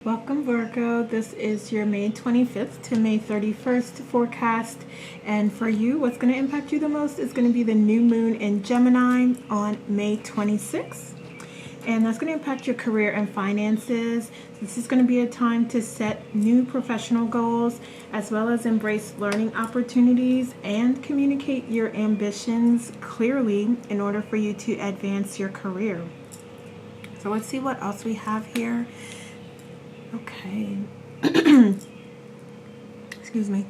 Welcome Virgo, this is your May 25th to May 31st forecast, and for you what's going to impact you the most is going to be the new moon in Gemini on May 26th, and that's going to impact your career and finances. This is going to be a time to set new professional goals as well as embrace learning opportunities and communicate your ambitions clearly in order for you to advance your career. So let's see what else we have here. Okay. Excuse me.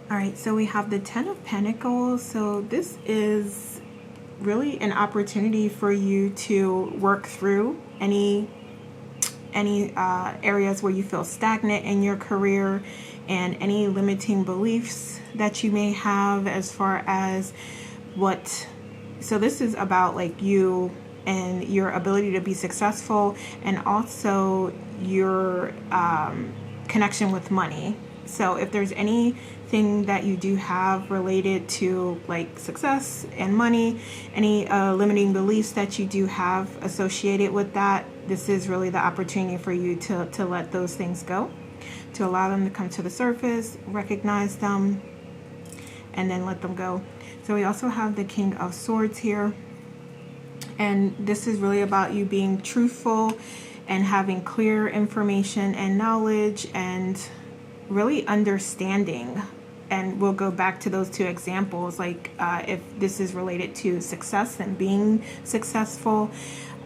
All right, so we have the Ten of Pentacles. So this is really an opportunity for you to work through any areas where you feel stagnant in your career and any limiting beliefs that you may have as far as what. So this is about like you and your ability to be successful, and also your connection with money. So if there's anything that you do have related to like success and money, any limiting beliefs that you do have associated with that, this is really the opportunity for you to let those things go, to allow them to come to the surface, recognize them, and then let them go. So we also have the King of Swords here. And this is really about you being truthful and having clear information and knowledge and really understanding. And we'll go back to those two examples, like if this is related to success and being successful,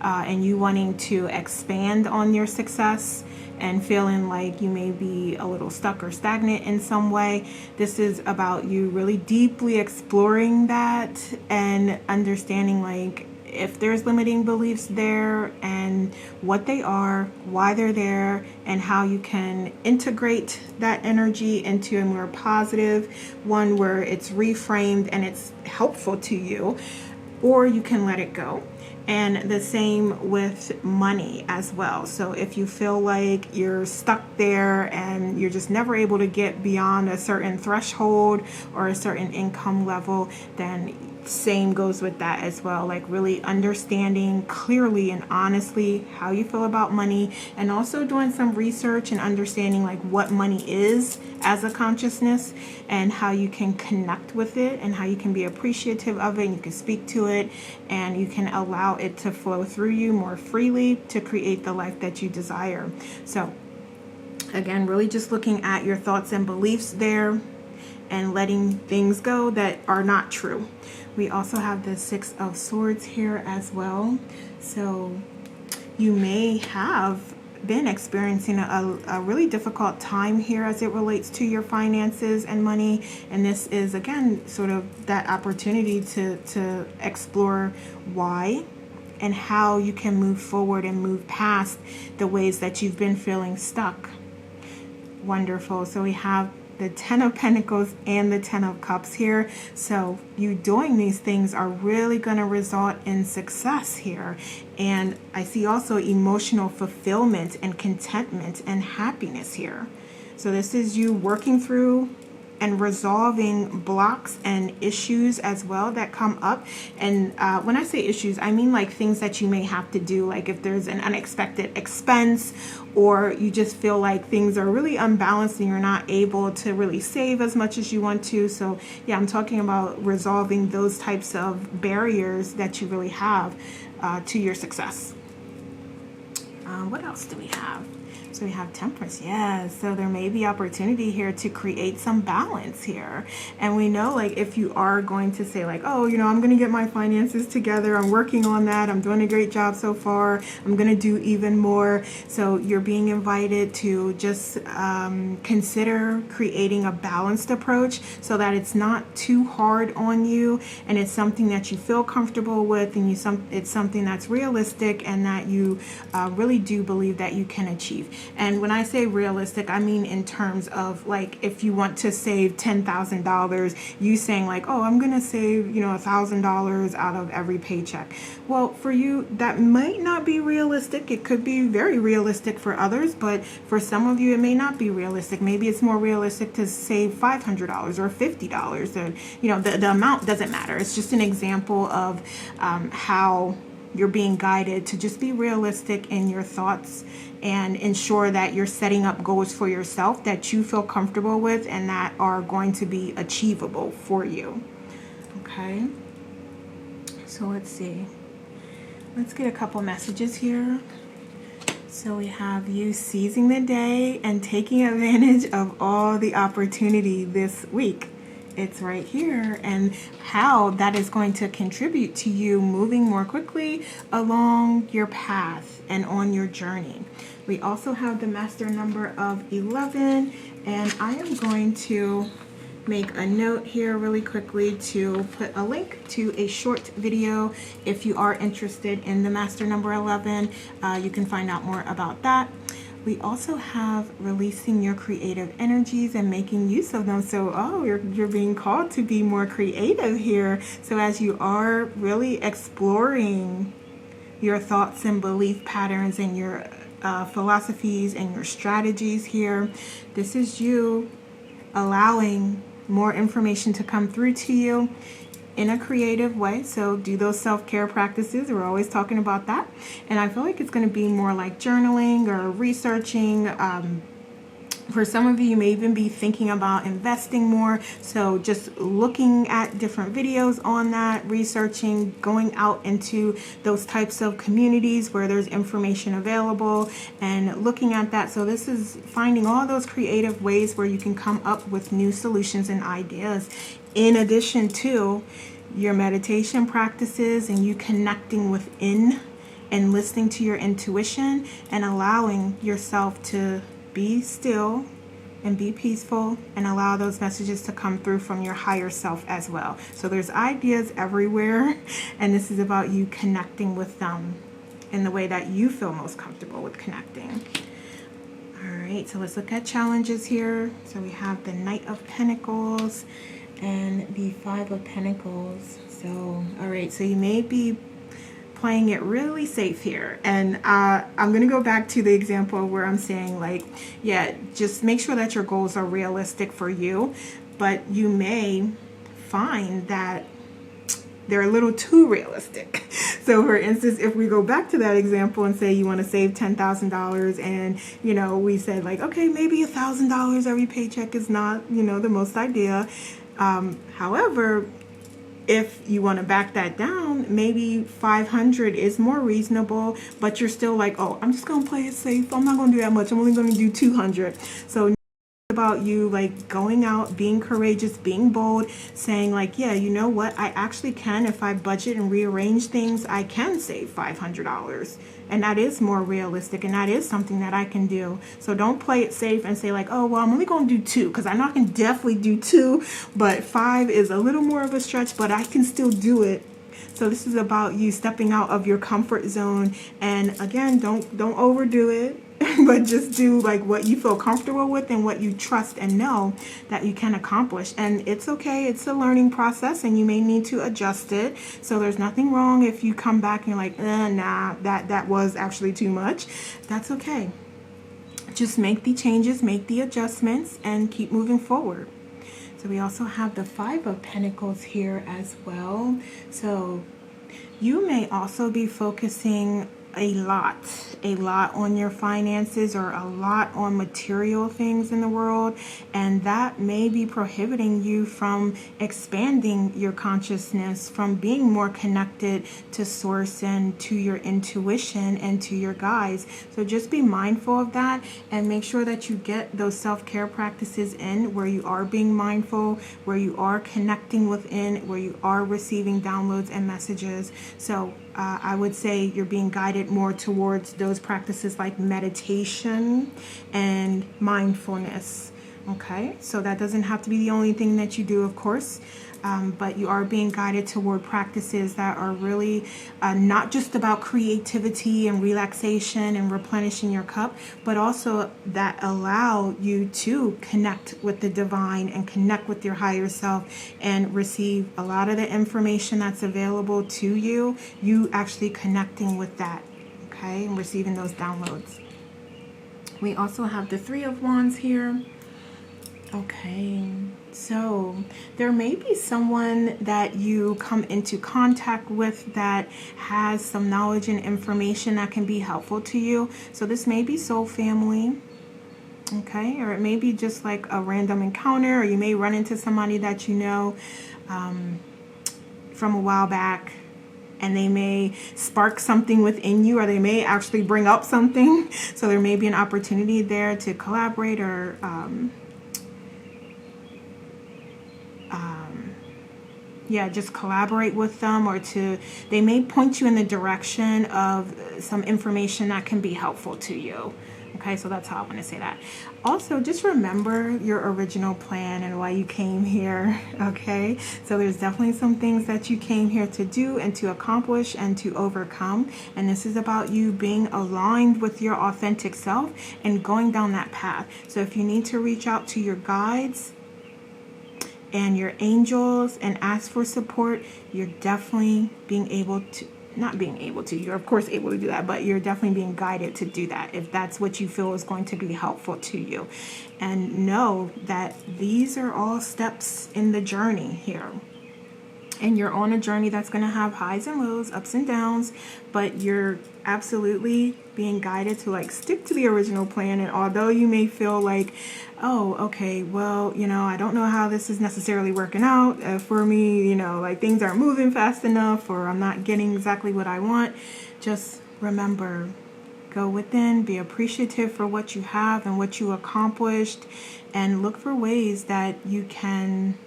and you wanting to expand on your success and feeling like you may be a little stuck or stagnant in some way. This is about you really deeply exploring that and understanding like if there's limiting beliefs there and what they are, why they're there, and how you can integrate that energy into a more positive one where it's reframed and it's helpful to you, or you can let it go. And the same with money as well. So if you feel like you're stuck there and you're just never able to get beyond a certain threshold or a certain income level, then same goes with that as well. Like really understanding clearly and honestly how you feel about money, and also doing some research and understanding like what money is as a consciousness and how you can connect with it and how you can be appreciative of it, and you can speak to it and you can allow it to flow through you more freely to create the life that you desire. So again, really just looking at your thoughts and beliefs there and letting things go that are not true. We also have the Six of Swords here as well. So you may have been experiencing a really difficult time here as it relates to your finances and money. And this is, again, sort of that opportunity to explore why and how you can move forward and move past the ways that you've been feeling stuck. Wonderful. So we have the Ten of Pentacles and the Ten of Cups here. So you doing these things are really going to result in success here. And I see also emotional fulfillment and contentment and happiness here. So this is you working through and resolving blocks and issues as well that come up. And when I say issues, I mean like things that you may have to do, like if there's an unexpected expense, or you just feel like things are really unbalanced and you're not able to really save as much as you want to. So yeah, I'm talking about resolving those types of barriers that you really have to your success. What else do we have? So we have Temperance, yes. So there may be opportunity here to create some balance here. And we know like if you are going to say like, oh, you know, I'm going to get my finances together. I'm working on that. I'm doing a great job so far. I'm going to do even more. So you're being invited to just consider creating a balanced approach so that it's not too hard on you and it's something that you feel comfortable with, and it's something that's realistic and that you really do believe that you can achieve. And when I say realistic, I mean in terms of like if you want to save $10,000, you saying like, oh, I'm going to save, you know, $1,000 out of every paycheck. Well, for you, that might not be realistic. It could be very realistic for others, but for some of you, it may not be realistic. Maybe it's more realistic to save $500 or $50. And, you know, the amount doesn't matter. It's just an example of how you're being guided to just be realistic in your thoughts and ensure that you're setting up goals for yourself that you feel comfortable with and that are going to be achievable for you. Okay, so let's see. Let's get a couple messages here. So we have you seizing the day and taking advantage of all the opportunity this week. It's right here, and how that is going to contribute to you moving more quickly along your path and on your journey. We also have the master number of 11, and I am going to make a note here really quickly to put a link to a short video. If you are interested in the master number 11, you can find out more about that. We also have releasing your creative energies and making use of them. So, you're being called to be more creative here. So as you are really exploring your thoughts and belief patterns and your philosophies and your strategies here, this is you allowing more information to come through to you in a creative way. So do those self-care practices. We're always talking about that. And I feel like it's going to be more like journaling or researching. For some of you, you may even be thinking about investing more. So just looking at different videos on that, researching, going out into those types of communities where there's information available and looking at that. So this is finding all those creative ways where you can come up with new solutions and ideas, in addition to your meditation practices and you connecting within and listening to your intuition and allowing yourself to be still and be peaceful and allow those messages to come through from your higher self as well. So there's ideas everywhere, and this is about you connecting with them in the way that you feel most comfortable with connecting. All right, so let's look at challenges here. So we have the Knight of Pentacles and the Five of Pentacles. So, all right, so you may be playing it really safe here, and I'm going to go back to the example where I'm saying, like, yeah, just make sure that your goals are realistic for you, but you may find that they're a little too realistic. So for instance, if we go back to that example and say you want to save $10,000, and we said, like, okay, maybe $1,000 every paycheck is not the most idea. However, if you want to back that down, maybe 500 is more reasonable, but you're still like, oh, I'm just going to play it safe. I'm not going to do that much. I'm only going to do 200. So it's about you, like, going out, being courageous, being bold, saying, like, yeah, you know what? I actually can, if I budget and rearrange things, I can save $500. And that is more realistic, and that is something that I can do. So don't play it safe and say, like, oh, well, I'm only going to do 2, because I know I can definitely do 2, but 5 is a little more of a stretch, but I can still do it. So this is about you stepping out of your comfort zone, and again, don't overdo it. But just do like what you feel comfortable with and what you trust and know that you can accomplish. And it's okay. It's a learning process, and you may need to adjust it. So there's nothing wrong if you come back and you're like, nah, that was actually too much. That's okay. Just make the changes, make the adjustments, and keep moving forward. So we also have the Five of Pentacles here as well. So you may also be focusing a lot on your finances, or a lot on material things in the world, and that may be prohibiting you from expanding your consciousness, from being more connected to source and to your intuition and to your guides. So just be mindful of that, and make sure that you get those self-care practices in where you are being mindful, where you are connecting within, where you are receiving downloads and messages. So I would say you're being guided more towards those practices like meditation and mindfulness. Okay, so that doesn't have to be the only thing that you do, of course, but you are being guided toward practices that are really not just about creativity and relaxation and replenishing your cup, but also that allow you to connect with the divine and connect with your higher self and receive a lot of the information that's available to you, you actually connecting with that, okay, and receiving those downloads. We also have the Three of Wands here. Okay, so there may be someone that you come into contact with that has some knowledge and information that can be helpful to you. So this may be soul family, okay, or it may be just like a random encounter, or you may run into somebody that you know from a while back, and they may spark something within you, or they may actually bring up something. So there may be an opportunity there to collaborate, or yeah, just collaborate with them, or they may point you in the direction of some information that can be helpful to you. Okay, so that's how I want to say that. Also, just remember your original plan and why you came here, okay? So there's definitely some things that you came here to do and to accomplish and to overcome. And this is about you being aligned with your authentic self and going down that path. So if you need to reach out to your guides and your angels and ask for support, you're definitely being able to, not being able to, you're of course able to do that, but you're definitely being guided to do that if that's what you feel is going to be helpful to you. And know that these are all steps in the journey here. And you're on a journey that's going to have highs and lows, ups and downs, but you're absolutely being guided to like stick to the original plan. And although you may feel like, oh, okay, well, I don't know how this is necessarily working out for me, like things aren't moving fast enough, or I'm not getting exactly what I want, just remember, go within, be appreciative for what you have and what you accomplished, and look for ways that you can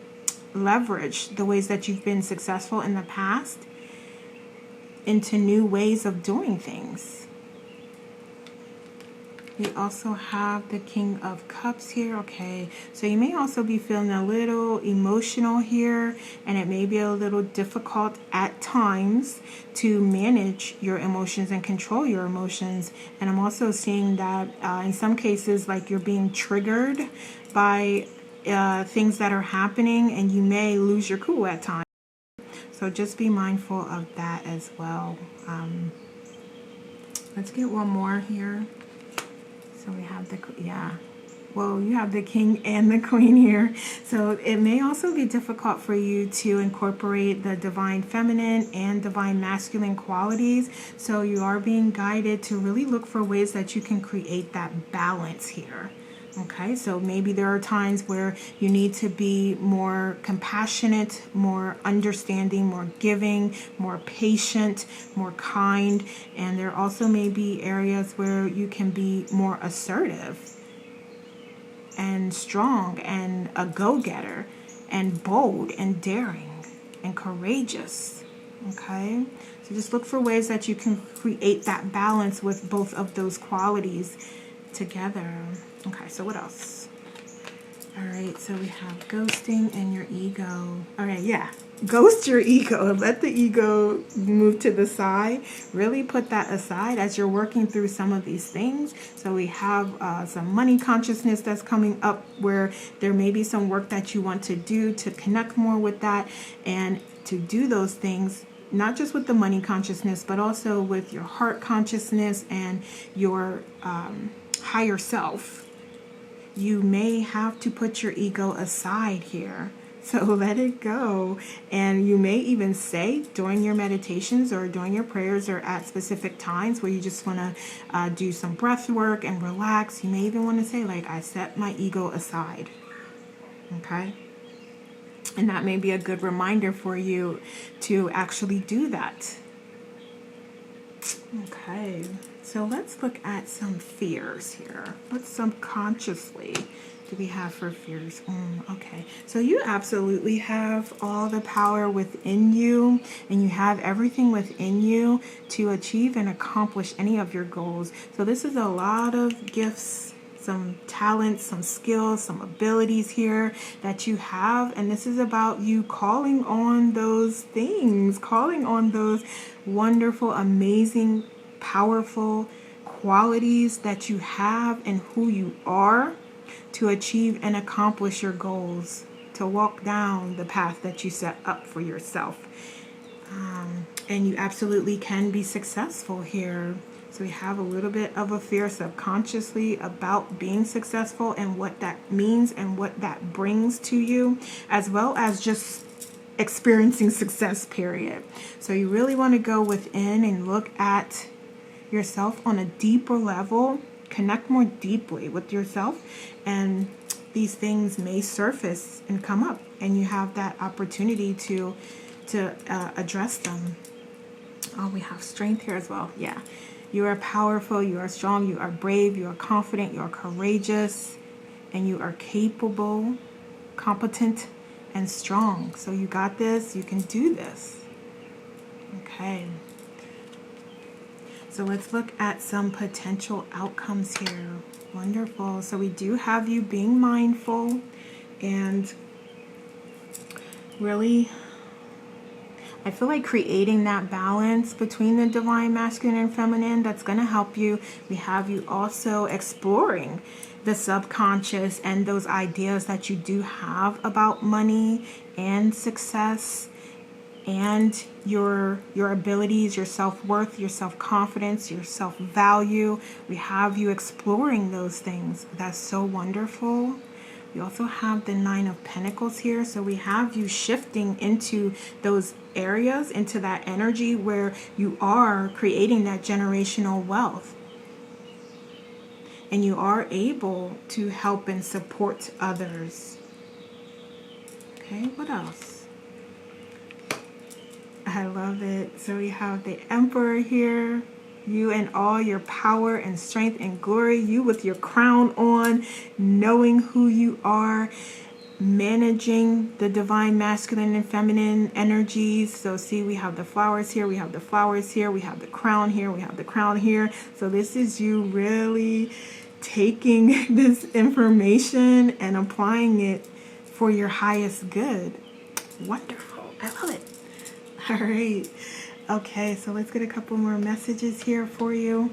leverage the ways that you've been successful in the past into new ways of doing things. We also have the King of Cups here. Okay, so you may also be feeling a little emotional here, and it may be a little difficult at times to manage your emotions and control your emotions. And I'm also seeing that in some cases, like you're being triggered by things that are happening, and you may lose your cool at times. So just be mindful of that as well. Let's get one more here. So we have you have the King and the Queen here. So it may also be difficult for you to incorporate the divine feminine and divine masculine qualities. So you are being guided to really look for ways that you can create that balance here. Okay, so maybe there are times where you need to be more compassionate, more understanding, more giving, more patient, more kind. And there also may be areas where you can be more assertive and strong and a go-getter and bold and daring and courageous. Okay, so just look for ways that you can create that balance with both of those qualities together. Okay, so what else? All right, so we have ghosting and your ego. All right, yeah. Ghost your ego. Let the ego move to the side. Really put that aside as you're working through some of these things. So we have some money consciousness that's coming up, where there may be some work that you want to do to connect more with that, and to do those things not just with the money consciousness, but also with your heart consciousness and your higher self. You may have to put your ego aside here. So let it go. And you may even say during your meditations or during your prayers or at specific times where you just want to do some breath work and relax, you may even want to say, like, I set my ego aside. Okay? And that may be a good reminder for you to actually do that. Okay, so let's look at some fears here. What subconsciously do we have for fears? Okay, so you absolutely have all the power within you, and you have everything within you to achieve and accomplish any of your goals. So this is a lot of gifts, some talents, some skills, some abilities here that you have. And this is about you calling on those things, calling on those wonderful, amazing, powerful qualities that you have and who you are to achieve and accomplish your goals, to walk down the path that you set up for yourself. And you absolutely can be successful here So we have a little bit of a fear subconsciously about being successful and what that means and what that brings to you, as well as just experiencing success, period. So you really want to go within and look at yourself on a deeper level, connect more deeply with yourself, and these things may surface and come up, and you have that opportunity to address them. Oh, we have strength here as well. Yeah. You are powerful, you are strong, you are brave, you are confident, you are courageous, and you are capable, competent, and strong. So you got this, you can do this. Okay. So let's look at some potential outcomes here. Wonderful. So we do have you being mindful and really, I feel like creating that balance between the divine masculine and feminine, that's going to help you. We have you also exploring the subconscious and those ideas that you do have about money and success and your abilities, your self-worth, your self-confidence, your self-value. We have you exploring those things. That's so wonderful. We also have the Nine of Pentacles here. So we have you shifting into those areas, into that energy where you are creating that generational wealth. And you are able to help and support others. Okay, what else? I love it. So we have the Emperor here. You and all your power and strength and glory. You with your crown on, knowing who you are, managing the divine masculine and feminine energies. So see, we have the flowers here, we have the flowers here, we have the crown here, we have the crown here. So this is you really taking this information and applying it for your highest good. Wonderful. I love it. All right. Okay, so let's get a couple more messages here for you.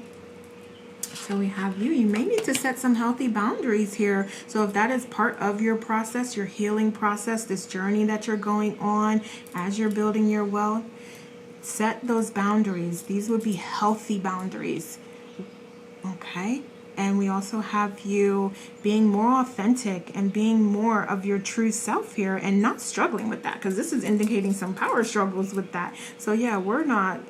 So we have you. You may need to set some healthy boundaries here. So if that is part of your process, your healing process, this journey that you're going on as you're building your wealth, set those boundaries. These would be healthy boundaries. Okay? And we also have you being more authentic and being more of your true self here and not struggling with that, because this is indicating some power struggles with that. So yeah, we're not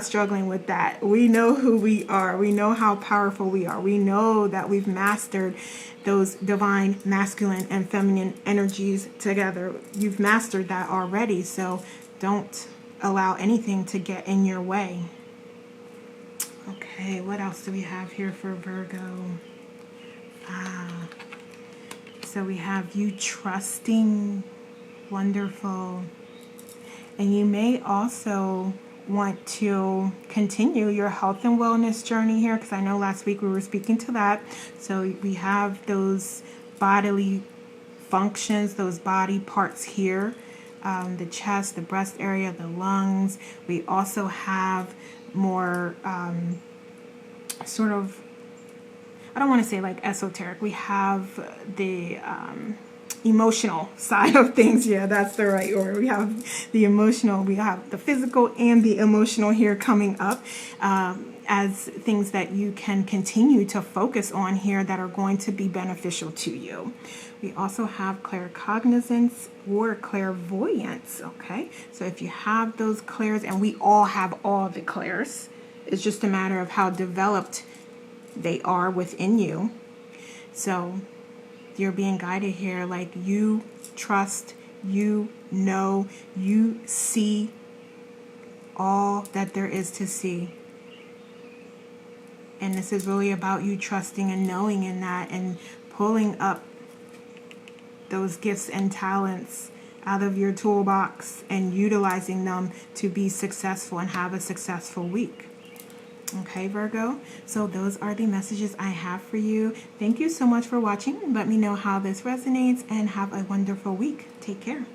struggling with that. We know who we are. We know how powerful we are. We know that we've mastered those divine masculine and feminine energies together. You've mastered that already. So don't allow anything to get in your way. Okay, what else do we have here for Virgo? So we have you trusting. Wonderful. And you may also want to continue your health and wellness journey here, because I know last week we were speaking to that. So we have those bodily functions, those body parts here, the chest, the breast area, the lungs. We also have more sort of, I don't want to say like esoteric. We have the emotional side of things. Yeah, that's the right word. We have the emotional, we have the physical and the emotional here coming up as things that you can continue to focus on here that are going to be beneficial to you. We also have claircognizance or clairvoyance. Okay, so if you have those clairs, and we all have all the clairs, it's just a matter of how developed they are within you. So you're being guided here, like you trust, you know, you see all that there is to see. And this is really about you trusting and knowing in that, and pulling up those gifts and talents out of your toolbox and utilizing them to be successful and have a successful week. Okay, Virgo, so those are the messages I have for you. Thank you so much for watching. Let me know how this resonates, and have a wonderful week. Take care.